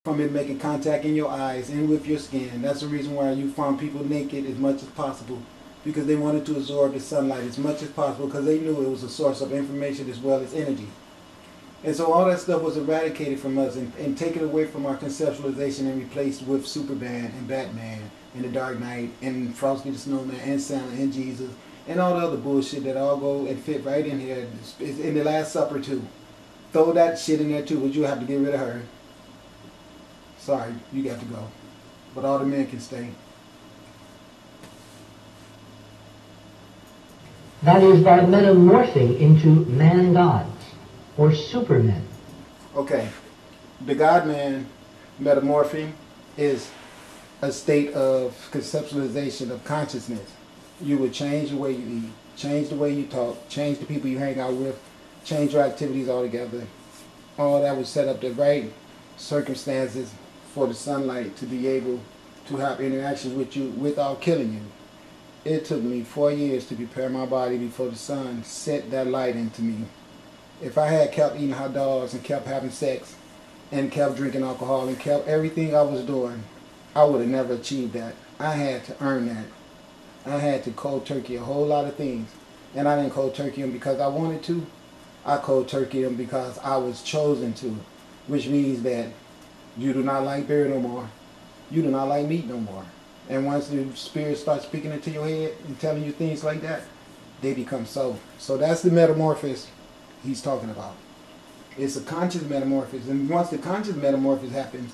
from it making contact in your eyes and with your skin. That's the reason why you found people naked as much as possible, because they wanted to absorb the sunlight as much as possible, because they knew it was a source of information as well as energy. And so all that stuff was eradicated from us and taken away from our conceptualization and replaced with Superman and Batman and the Dark Knight and Frosty the Snowman and Santa and Jesus and all the other bullshit that all go and fit right in here. It's in the Last Supper too. Throw that shit in there too, but you have to get rid of her. Sorry, you got to go. But all the men can stay. That is by metamorphing into man-gods or supermen. Okay. The God-man metamorphing is a state of conceptualization of consciousness. You would change the way you eat, change the way you talk, change the people you hang out with, change your activities altogether. All that would set up the right circumstances for the sunlight to be able to have interactions with you without killing you. It took me 4 years to prepare my body before the sun set that light into me. If I had kept eating hot dogs and kept having sex and kept drinking alcohol and kept everything I was doing, I would have never achieved that. I had to earn that. I had to cold turkey a whole lot of things. And I didn't cold turkey them because I wanted to. I cold turkey them because I was chosen to. Which means that you do not like beer no more. You do not like meat no more. And once the spirit starts speaking into your head and telling you things like that, they become so. So that's the metamorphosis he's talking about. It's a conscious metamorphosis. And once the conscious metamorphosis happens,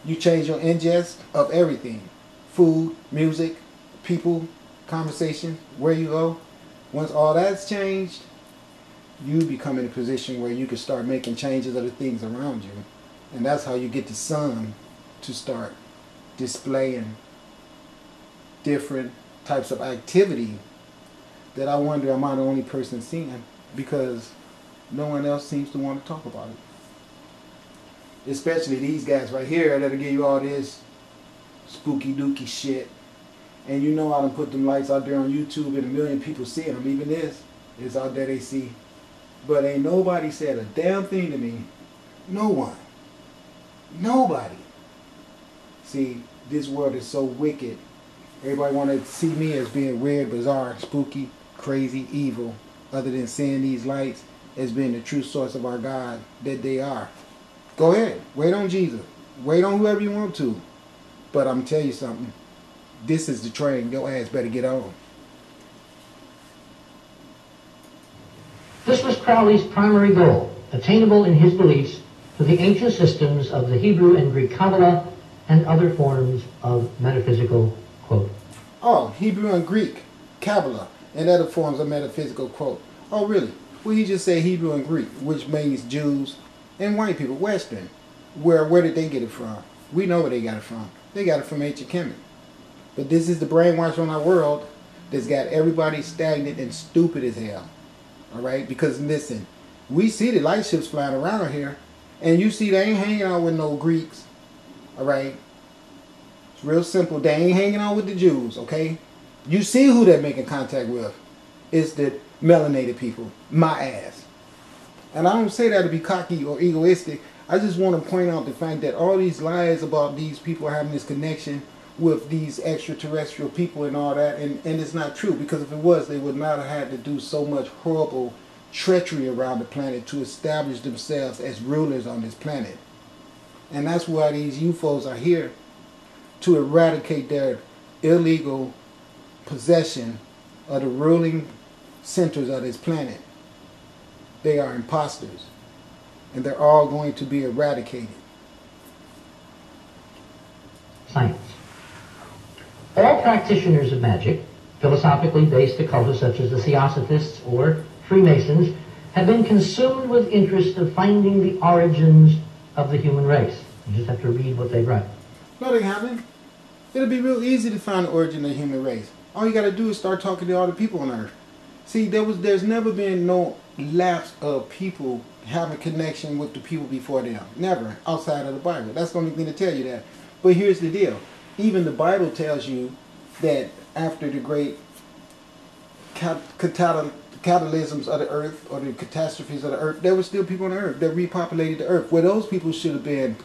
you change your ingest of everything. Food, music, people, conversation, where you go. Once all that's changed, you become in a position where you can start making changes of the things around you. And that's how you get the sun to start displaying different types of activity that I wonder, am I the only person seeing? Because no one else seems to want to talk about it. Especially these guys right here that'll give you all this spooky dooky shit. And you know I done put them lights out there on YouTube and a million people seeing them. Even this is out there they see. But ain't nobody said a damn thing to me. No one. Nobody. See, this world is so wicked. Everybody want to see me as being weird, bizarre, spooky, crazy, evil, other than seeing these lights as being the true source of our God that they are. Go ahead. Wait on Jesus. Wait on whoever you want to. But I'm telling you something. This is the train. Your ass better get on. This was Crowley's primary goal, attainable in his beliefs through the ancient systems of the Hebrew and Greek Kabbalah and other forms of metaphysical quote. Oh, Hebrew and Greek, Kabbalah, and other forms of metaphysical quote. Oh, really? Well, he just said Hebrew and Greek, which means Jews and white people, Western. Where did they get it from? We know where they got it from. They got it from ancient Kemet. But this is the brainwash on our world that's got everybody stagnant and stupid as hell. All right? Because listen, we see the light ships flying around here, and you see they ain't hanging out with no Greeks. All right? It's real simple. They ain't hanging out with the Jews, okay? You see who they're making contact with. It's the melanated people. My ass. And I don't say that to be cocky or egoistic. I just want to point out the fact that all these lies about these people having this connection with these extraterrestrial people and all that, and it's not true, because if it was, they would not have had to do so much horrible treachery around the planet to establish themselves as rulers on this planet. And that's why these UFOs are here, to eradicate their illegal possession of the ruling centers of this planet. They are imposters, and they're all going to be eradicated. Science. All practitioners of magic, philosophically based occultists such as the Theosophists or Freemasons, have been consumed with interest of finding the origins of the human race. You just have to read what they write. No, they haven't. It'll be real easy to find the origin of the human race. All you got to do is start talking to all the people on Earth. See, there's never been no lapse of people having connection with the people before them. Never, outside of the Bible. That's the only thing to tell you that. But here's the deal. Even the Bible tells you that after the great catalysms of the earth, or the catastrophes of the earth, there were still people on the earth that repopulated the earth, where those people should have been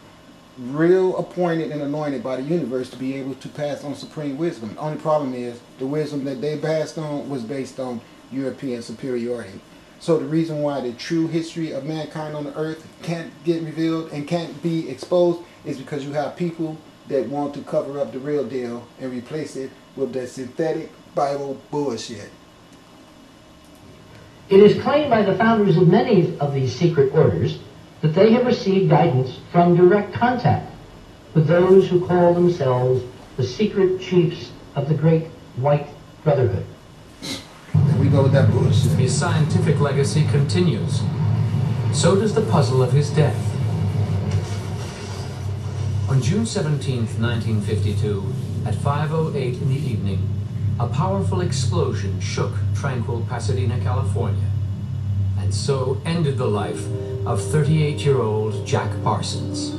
real appointed and anointed by the universe to be able to pass on supreme wisdom. The only problem is the wisdom that they passed on was based on European superiority. So the reason why the true history of mankind on the earth can't get revealed and can't be exposed is because you have people that want to cover up the real deal and replace it with that synthetic Bible bullshit. It is claimed by the founders of many of these secret orders that they have received guidance from direct contact with those who call themselves the secret chiefs of the Great White Brotherhood. We go with that bullshit. His scientific legacy continues. So does the puzzle of his death. On June 17, 1952, at 5:08 in the evening, a powerful explosion shook tranquil Pasadena, California, and so ended the life of 38-year-old Jack Parsons.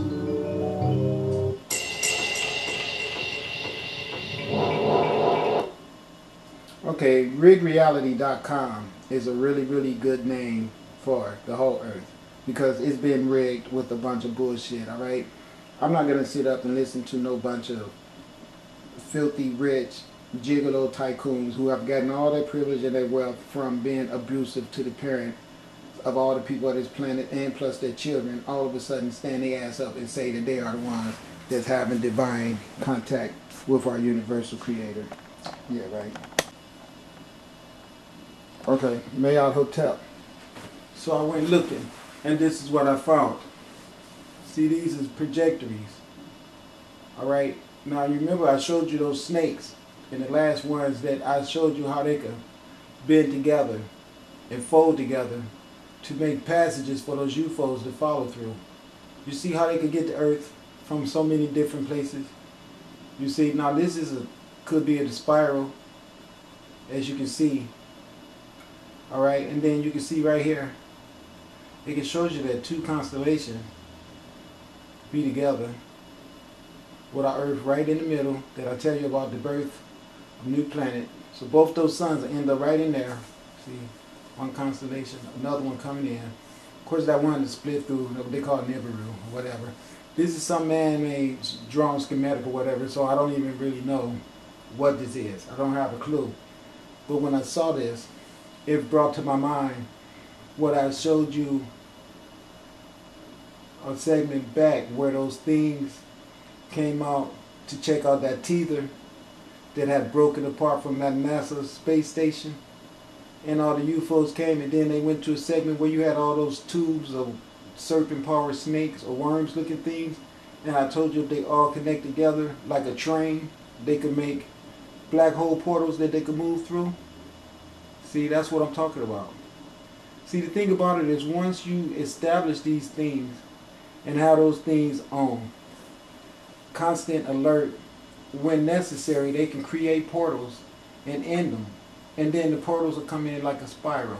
Okay, rigreality.com is a really, really good name for the whole earth because it's been rigged with a bunch of bullshit, all right? I'm not going to sit up and listen to no bunch of filthy, rich, gigolo tycoons who have gotten all their privilege and their wealth from being abusive to the parent of all the people on this planet and plus their children, all of a sudden stand their ass up and say that they are the ones that's having divine contact with our universal creator. Yeah, right. Okay, Marriott Hotel. So I went looking, and this is what I found. See, these is projectories. All right. Now, you remember I showed you those snakes in the last ones that I showed you how they could bend together and fold together to make passages for those UFOs to follow through. You see how they could get to Earth from so many different places? You see, now this is could be a spiral, as you can see. All right, and then you can see right here, it can show you that two constellations be together with our Earth right in the middle that I tell you about the birth of a new planet. So both those suns end up right in there. See, one constellation, another one coming in. Of course, that one is split through what they call Nibiru or whatever. This is some man-made drawn schematic or whatever, so I don't even really know what this is. I don't have a clue. But when I saw this, it brought to my mind what I showed you a segment back where those things came out to check out that teether that had broken apart from that NASA space station, and all the UFOs came, and then they went to a segment where you had all those tubes of serpent powered snakes or worms looking things, and I told you if they all connect together like a train, they could make black hole portals that they could move through. See, that's what I'm talking about. See, the thing about it is once you establish these things and have those things on constant alert, when necessary, they can create portals and end them. And then the portals will come in like a spiral.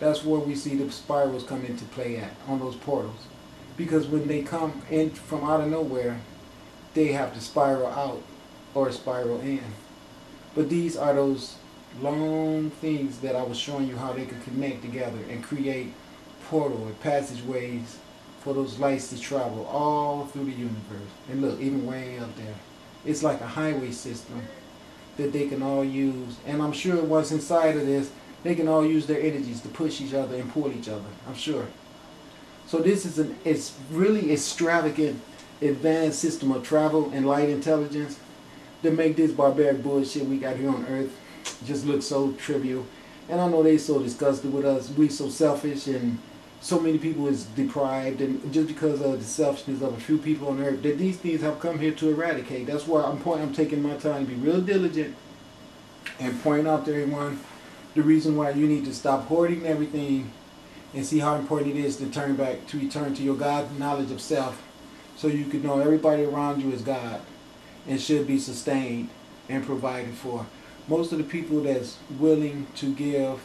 That's where we see the spirals come into play at, on those portals. Because when they come in from out of nowhere, they have to spiral out or spiral in. But these are those long things that I was showing you how they could connect together and create portal and passageways for those lights to travel all through the universe. And look, even way up there. It's like a highway system that they can all use. And I'm sure once inside of this, they can all use their energies to push each other and pull each other. I'm sure. So this is it's really extravagant, advanced system of travel and light intelligence that make this barbaric bullshit we got here on Earth just look so trivial. And I know they so disgusted with us. We so selfish, and so many people is deprived, and just because of the selfishness of a few people on Earth, that these things have come here to eradicate. That's why I'm taking my time to be real diligent and point out to everyone the reason why you need to stop hoarding everything and see how important it is to return to your God knowledge of self, so you can know everybody around you is God and should be sustained and provided for. Most of the people that's willing to give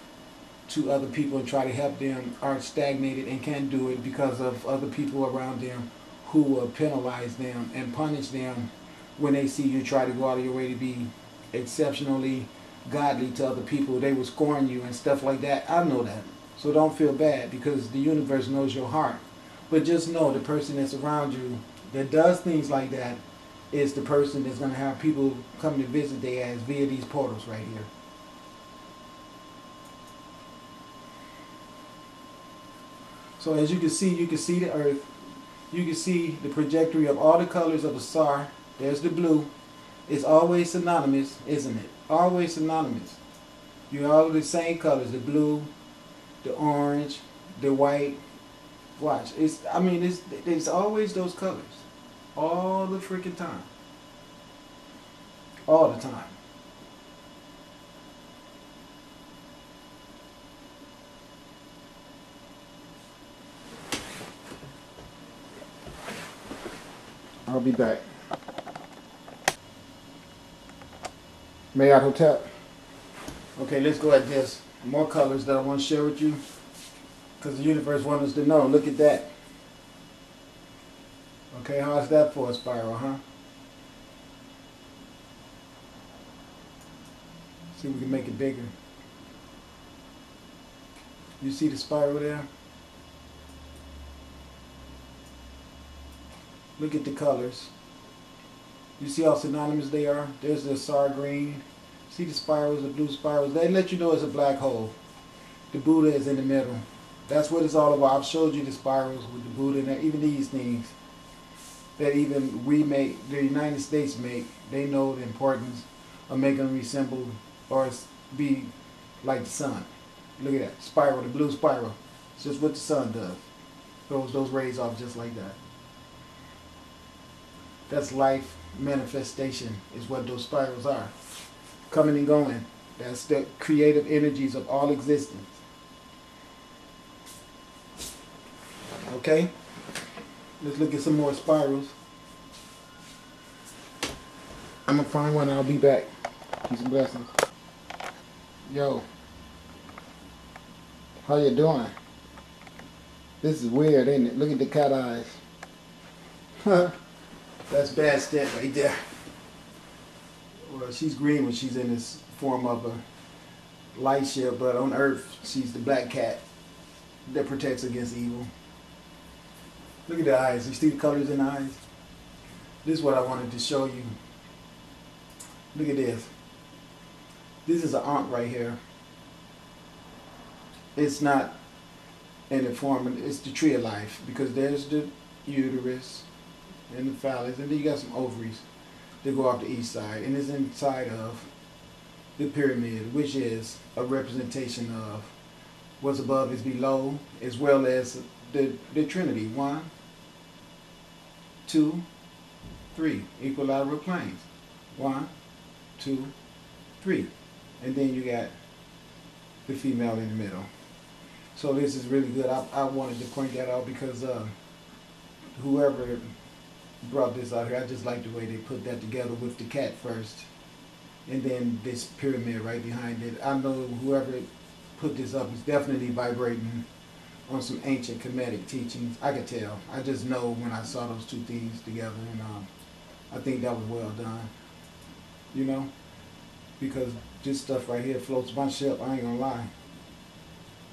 to other people and try to help them are stagnated and can't do it because of other people around them who will penalize them and punish them when they see you try to go out of your way to be exceptionally godly to other people. They will scorn you and stuff like that. I know that. So don't feel bad, because the universe knows your heart. But just know the person that's around you that does things like that is the person that's going to have people come to visit their ass via these portals right here. So as you can see the Earth. You can see the trajectory of all the colors of the star. There's the blue. It's always synonymous, isn't it? Always synonymous. You all the same colors: the blue, the orange, the white. Watch. It's always those colors. All the freaking time. All the time. I'll be back. Marriott Hotel. Okay, let's go at this. More colors that I want to share with you. Because the universe wants us to know. Look at that. Okay, how's that for a spiral, huh? See if we can make it bigger. You see the spiral there? Look at the colors. You see how synonymous they are? There's the SAR green. See the spirals, the blue spirals? They let you know it's a black hole. The Buddha is in the middle. That's what it's all about. I've showed you the spirals with the Buddha and even these things that even we make, the United States make. They know the importance of making them resemble or be like the sun. Look at that spiral, the blue spiral. It's just what the sun does. Those rays off just like that. That's life manifestation is what those spirals are. Coming and going. That's the creative energies of all existence. Okay? Let's look at some more spirals. I'm gonna find one and I'll be back. Peace and blessings. Yo. How you doing? This is weird, ain't it? Look at the cat eyes. That's bad step right there. Well, she's green when she's in this form of a light ship, but on Earth, she's the black cat that protects against evil. Look at the eyes. You see the colors in the eyes? This is what I wanted to show you. Look at this. This is an ankh right here. It's not in the form, it's the tree of life, because there's the uterus and the phallus, and then you got some ovaries that go off the east side, and it's inside of the pyramid, which is a representation of what's above is below, as well as the Trinity. 1, 2, 3 equilateral planes. 1, 2, 3, and then you got the female in the middle. So this is really good. I wanted to point that out because whoever brought this out here, I just like the way they put that together with the cat first and then this pyramid right behind it. I know whoever put this up is definitely vibrating on some ancient Kemetic teachings. I could tell. I just know when I saw those two things together, and I think that was well done. You know, because this stuff right here floats my ship. I ain't gonna lie.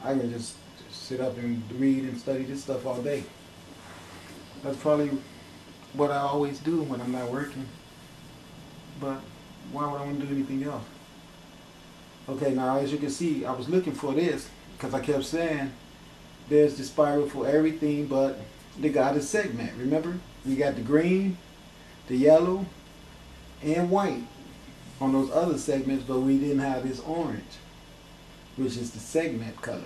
I can just sit up and read and study this stuff all day. That's probably what I always do when I'm not working. But why would I want to do anything else? Okay, now as you can see, I was looking for this because I kept saying there's the spiral for everything but the goddess segment. Remember? We got the green, the yellow, and white on those other segments, but we didn't have this orange, which is the segment color.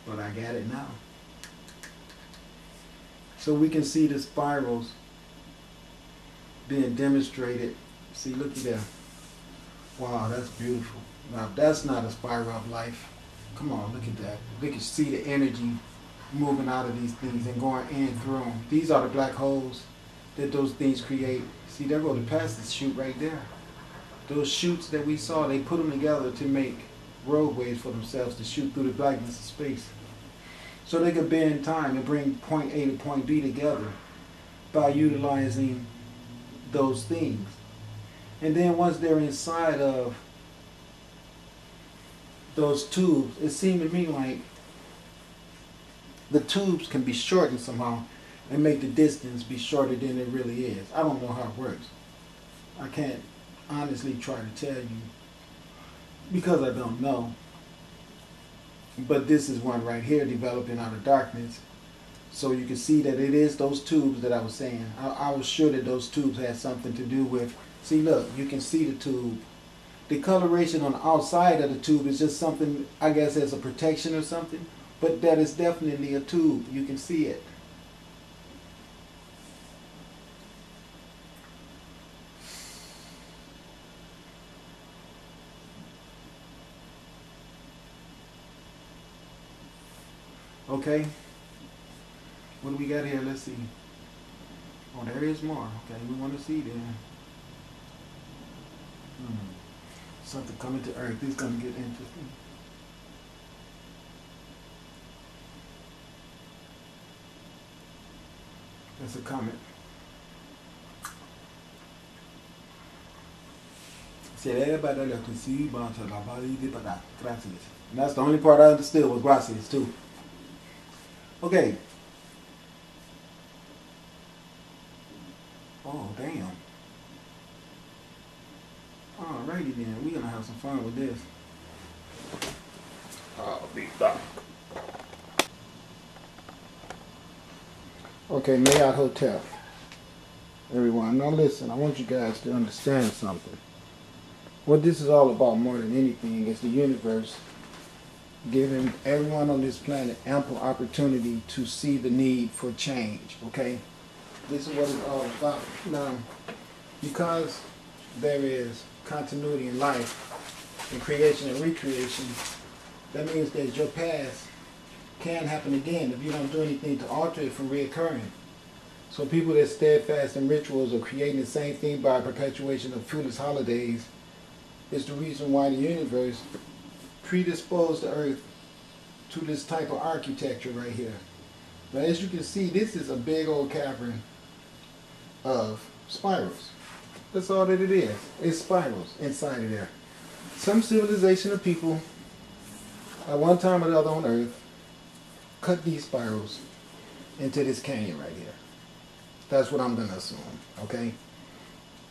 But I got it now. So we can see the spirals being demonstrated. See, look at that. Wow, that's beautiful. Now, that's not a spiral of life. Come on, look at that. We can see the energy moving out of these things and going in through them. These are the black holes that those things create. See, there go the passage chute right there. Those chutes that we saw, they put them together to make roadways for themselves to shoot through the blackness of space. So they could bend time and bring point A to point B together by utilizing those things. And then once they're inside of those tubes, it seemed to me like the tubes can be shortened somehow. and make the distance be shorter than it really is. I don't know how it works. I can't honestly try to tell you because I don't know. But this is one right here developing out of darkness. So you can see that it is those tubes that I was saying. I was sure that those tubes had something to do with, see look, you can see the tube. The coloration on the outside of the tube is just something, I guess as a protection or something, but that is definitely a tube. You can see it. Okay. What do we got here? Let's see. Oh, there is more. Okay, we want to see then. Something coming to Earth. This is going to get interesting. That's a comet. And that's the only part I understood was gracias too. Okay. Oh, damn. Alrighty then, we're gonna have some fun with this. I'll be back. Okay, Marriott Hotel. Everyone, now listen, I want you guys to understand something. What this is all about more than anything is the universe giving everyone on this planet ample opportunity to see the need for change, okay? This is what it's all about. Now, because there is continuity in life, in creation and recreation, that means that your past can happen again if you don't do anything to alter it from reoccurring. So people that steadfast in rituals or creating the same thing by perpetuation of foolish holidays is the reason why the universe predisposed the earth to this type of architecture right here. Now as you can see, this is a big old cavern of spirals. That's all that it is. It's spirals inside of there. Some civilization of people at one time or the other on earth cut these spirals into this canyon right here. That's what I'm going to assume, okay?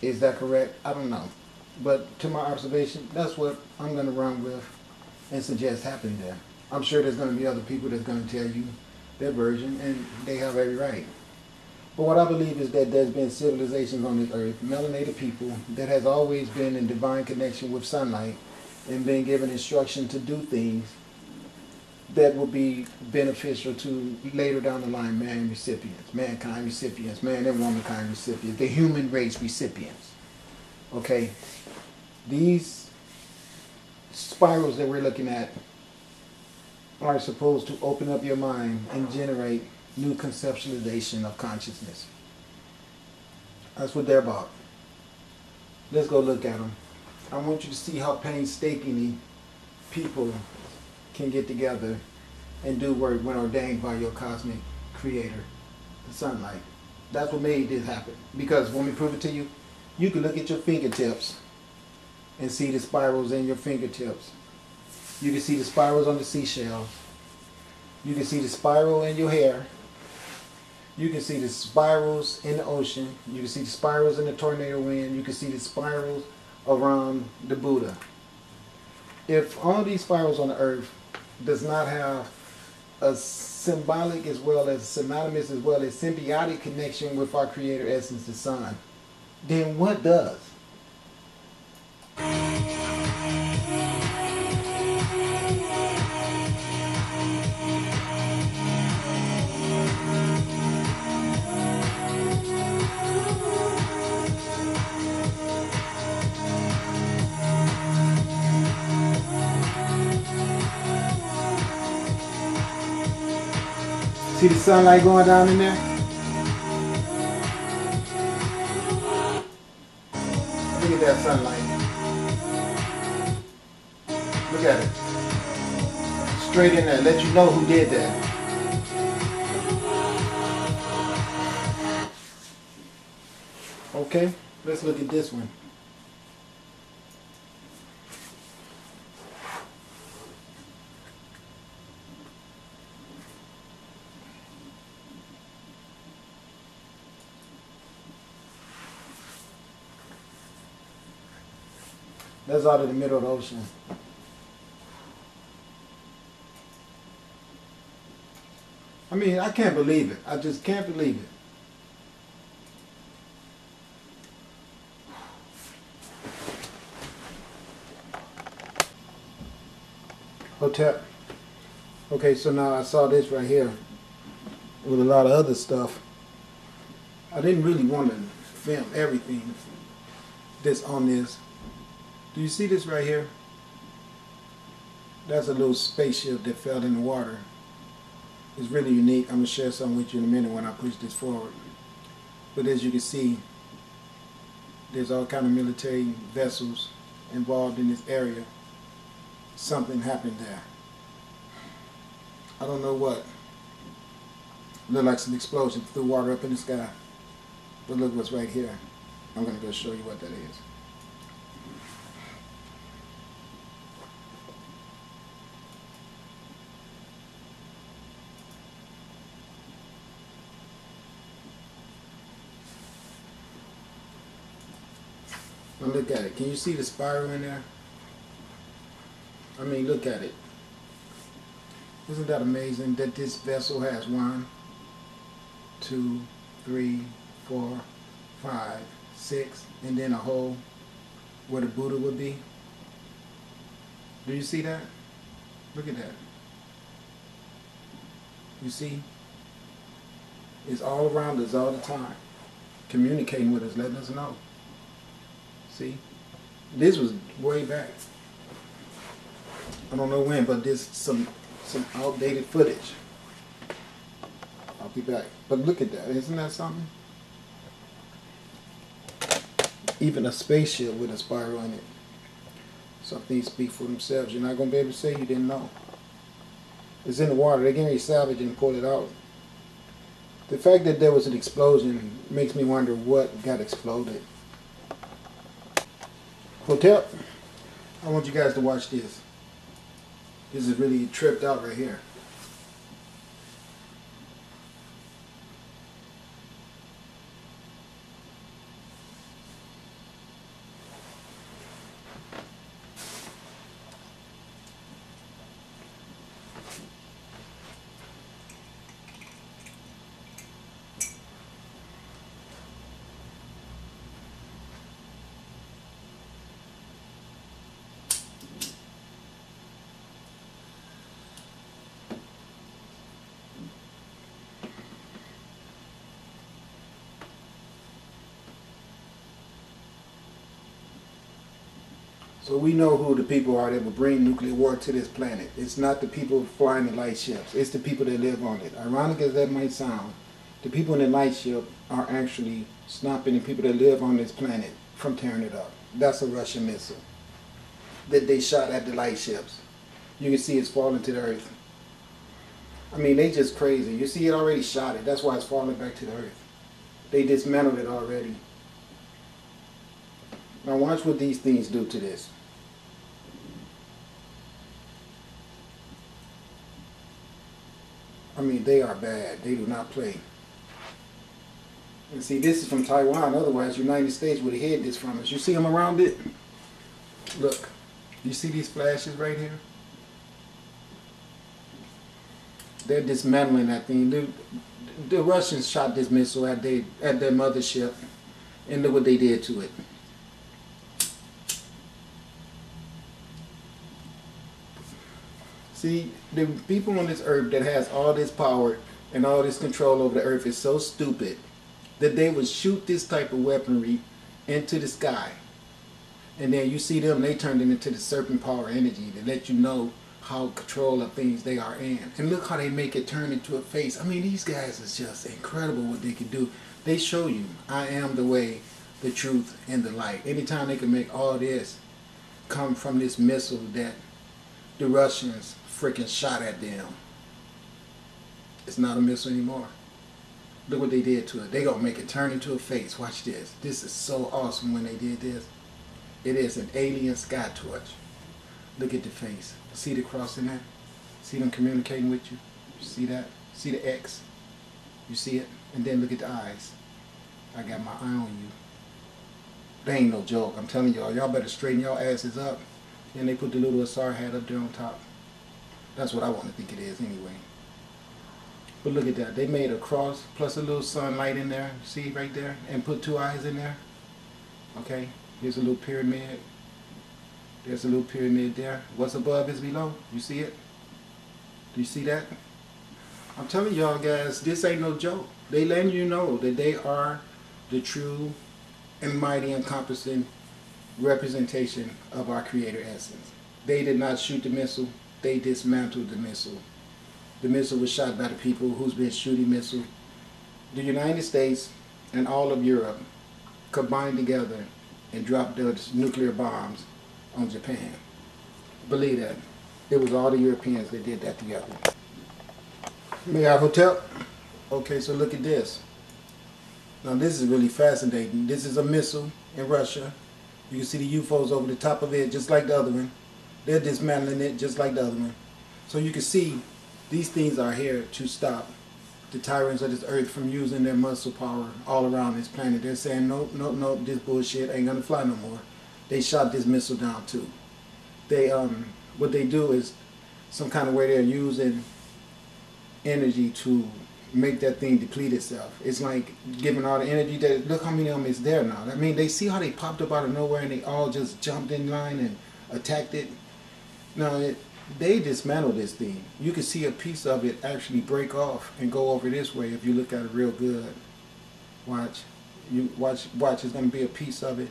Is that correct? I don't know. But to my observation, that's what I'm going to run with and suggest happened there. I'm sure there's going to be other people that's going to tell you their version, and they have every right. But what I believe is that there's been civilizations on this earth, melanated people, that has always been in divine connection with sunlight and been given instruction to do things that will be beneficial to later down the line man recipients, mankind recipients, man and womankind recipients, the human race recipients. Okay? These spirals that we're looking at are supposed to open up your mind and generate new conceptualization of consciousness. That's what they're about. Let's go look at them. I want you to see how painstakingly people can get together and do work when ordained by your cosmic creator, the sunlight. That's what made this happen. Because when we prove it to you, you can look at your fingertips and see the spirals in your fingertips. You can see the spirals on the seashells. You can see the spiral in your hair. You can see the spirals in the ocean. You can see the spirals in the tornado wind. You can see the spirals around the Buddha. If all these spirals on the earth does not have a symbolic as well as synonymous as well as symbiotic connection with our creator essence, the sun, then what does? See the sunlight going down in there? Look at that sunlight. Look at it. Straight in there. Let you know who did that. Okay, let's look at this one. That's out of the middle of the ocean. I mean, I can't believe it. I just can't believe it. Hotel. Okay, so now I saw this right here with a lot of other stuff. I didn't really want to film everything that's on this. Do you see this right here? That's a little spaceship that fell in the water. It's really unique. I'm going to share something with you in a minute when I push this forward. But as you can see, there's all kind of military vessels involved in this area. Something happened there. I don't know what. Looked like some explosion threw water up in the sky. But look what's right here. I'm going to go show you what that is. Now look at it. Can you see the spiral in there? I mean, look at it. Isn't that amazing that this vessel has 1, 2, 3, 4, 5, 6, and then a hole where the Buddha would be? Do you see that? Look at that. You see? It's all around us all the time, communicating with us, letting us know. See? This was way back. I don't know when, but this some outdated footage. I'll be back. But look at that. Isn't that something? Even a spaceship with a spiral in it. Some things speak for themselves. You're not going to be able to say you didn't know. It's in the water. They're getting ready to salvage and pull it out. The fact that there was an explosion makes me wonder what got exploded. Hotel, I want you guys to watch this. This is really tripped out right here. So we know who the people are that will bring nuclear war to this planet. It's not the people flying the light ships. It's the people that live on it. Ironic as that might sound, the people in the light ship are actually stopping the people that live on this planet from tearing it up. That's a Russian missile that they shot at the light ships. You can see it's falling to the earth. I mean, they just crazy. You see it already shot it. That's why it's falling back to the earth. They dismantled it already. Now watch what these things do to this. I mean, they are bad. They do not play. And see, this is from Taiwan. Otherwise, the United States would have hid this from us. You see them around it? Look. You see these flashes right here? They're dismantling that thing. The Russians shot this missile at their mothership, and look what they did to it. See, the people on this earth that has all this power and all this control over the earth is so stupid that they would shoot this type of weaponry into the sky. And then you see them, they turned it into the serpent power energy to let you know how control of things they are in. And look how they make it turn into a face. I mean, these guys is just incredible what they can do. They show you, I am the way, the truth, and the light. Anytime they can make all this come from this missile that the Russians freaking shot at them. It's not a missile anymore. Look what they did to it. They gonna make it turn into a face. Watch this. This is so awesome when they did this. It is an alien sky torch. Look at the face. See the cross in there? See them communicating with you? You see that? See the X? You see it? And then look at the eyes. I got my eye on you. They ain't no joke. I'm telling y'all. Y'all better straighten y'all asses up. And they put the little Asar hat up there on top. That's what I want to think it is anyway. But look at that. They made a cross plus a little sunlight in there. See right there? And put 2 eyes in there. Okay. Here's a little pyramid. There's a little pyramid there. What's above is below. You see it? Do you see that? I'm telling y'all guys, this ain't no joke. They letting you know that they are the true and mighty encompassing representation of our Creator essence. They did not shoot the missile. They dismantled the missile. The missile was shot by the people who's been shooting missiles. The United States and all of Europe combined together and dropped those nuclear bombs on Japan. Believe that. It was all the Europeans that did that together. May I hotel? Okay, so look at this. Now this is really fascinating. This is a missile in Russia. You can see the UFOs over the top of it just like the other one. They're dismantling it just like the other one. So you can see these things are here to stop the tyrants of this earth from using their muscle power all around this planet. They're saying, nope, nope, nope, this bullshit ain't gonna fly no more. They shot this missile down too. They what they do is some kind of way they're using energy to make that thing deplete itself. It's like giving all the energy that, look how many of them is there now. I mean, they see how they popped up out of nowhere and they all just jumped in line and attacked it. No, they dismantled this thing. You can see a piece of it actually break off and go over this way if you look at it real good. Watch. You watch, it's gonna be a piece of it.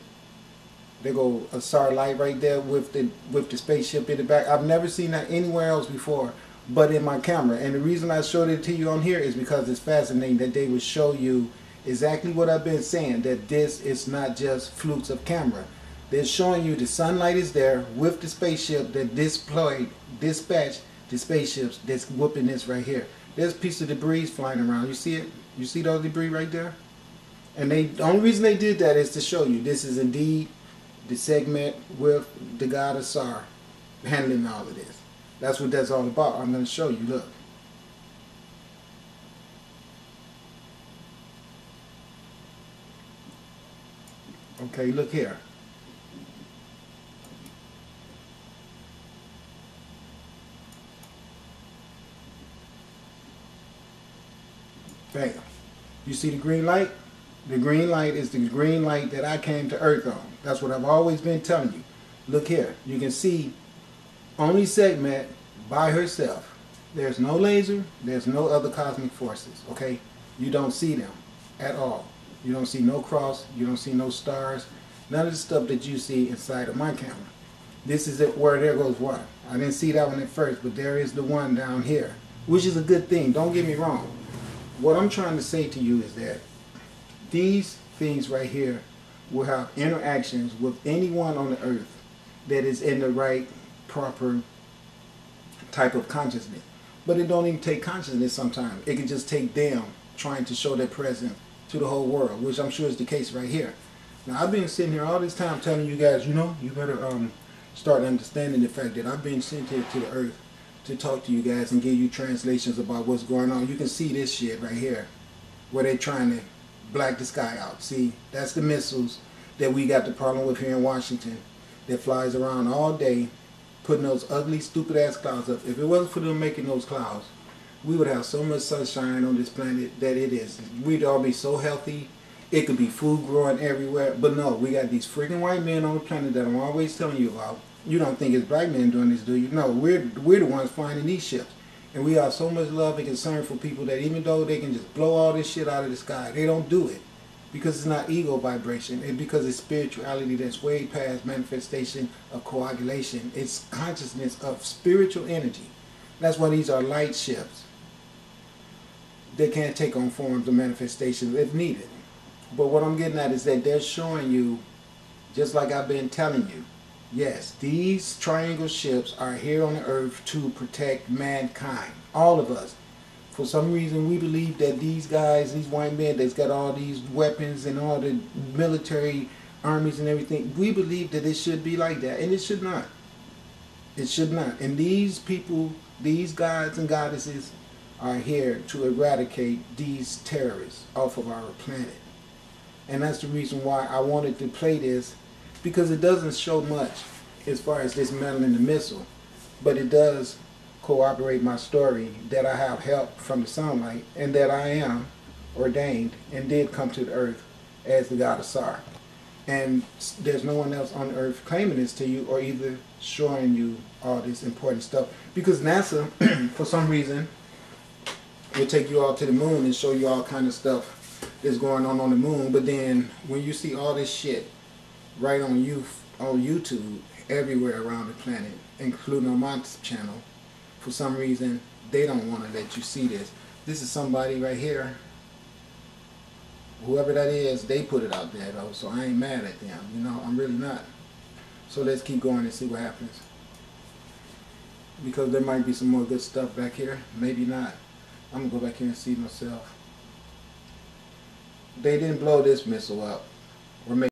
There go a SAR light right there with the spaceship in the back. I've never seen that anywhere else before but in my camera. And the reason I showed it to you on here is because it's fascinating that they would show you exactly what I've been saying, that this is not just flukes of camera. They're showing you the sunlight is there with the spaceship that dispatched the spaceships that's whooping this right here. There's a piece of debris flying around. You see it? You see those debris right there? And the only reason they did that is to show you this is indeed the segment with the god Asar handling all of this. That's what that's all about. I'm going to show you. Look. Okay, look here. Bam. You see the green light? The green light is the green light that I came to Earth on. That's what I've always been telling you. Look here. You can see only segment by herself. There's no laser. There's no other cosmic forces. Okay? You don't see them at all. You don't see no cross. You don't see no stars. None of the stuff that you see inside of my camera. This is it where there goes one. I didn't see that one at first, but there is the one down here, which is a good thing. Don't get me wrong. What I'm trying to say to you is that these things right here will have interactions with anyone on the earth that is in the right, proper type of consciousness. But it don't even take consciousness sometimes. It can just take them trying to show their presence to the whole world, which I'm sure is the case right here. Now, I've been sitting here all this time telling you guys, you know, you better start understanding the fact that I've been sent here to the earth to talk to you guys and give you translations about what's going on. You can see this shit right here where they're trying to black the sky out. See, that's the missiles that we got the problem with here in Washington that flies around all day putting those ugly, stupid ass clouds up. If it wasn't for them making those clouds, we would have so much sunshine on this planet that it is. We'd all be so healthy. It could be food growing everywhere. But no, we got these freaking white men on the planet that I'm always telling you about. You don't think it's black men doing this, do you? No, we're the ones flying in these ships. And we have so much love and concern for people that even though they can just blow all this shit out of the sky, they don't do it. Because it's not ego vibration. And because it's spirituality that's way past manifestation of coagulation. It's consciousness of spiritual energy. That's why these are light ships. They can't take on forms of manifestations if needed. But what I'm getting at is that they're showing you, just like I've been telling you, yes, these triangle ships are here on the earth to protect mankind, all of us. For some reason, we believe that these guys, these white men that's got all these weapons and all the military armies and everything, we believe that it should be like that, and it should not. It should not. And these people, these gods and goddesses are here to eradicate these terrorists off of our planet. And that's the reason why I wanted to play this, because it doesn't show much as far as dismantling the missile, but it does corroborate my story that I have help from the sunlight and that I am ordained and did come to the earth as the god of Sar. And there's no one else on earth claiming this to you or either showing you all this important stuff, because NASA for some reason will take you all to the moon and show you all kind of stuff that's going on the moon, but then when you see all this shit right on YouTube everywhere around the planet, including on my channel, for some reason they don't want to let you see this. This is somebody right here, whoever that is, they put it out there though, so I ain't mad at them, you know, I'm really not. So let's keep going and see what happens, because there might be some more good stuff back here, maybe not. I'm gonna go back here and see myself. They didn't blow this missile up, or maybe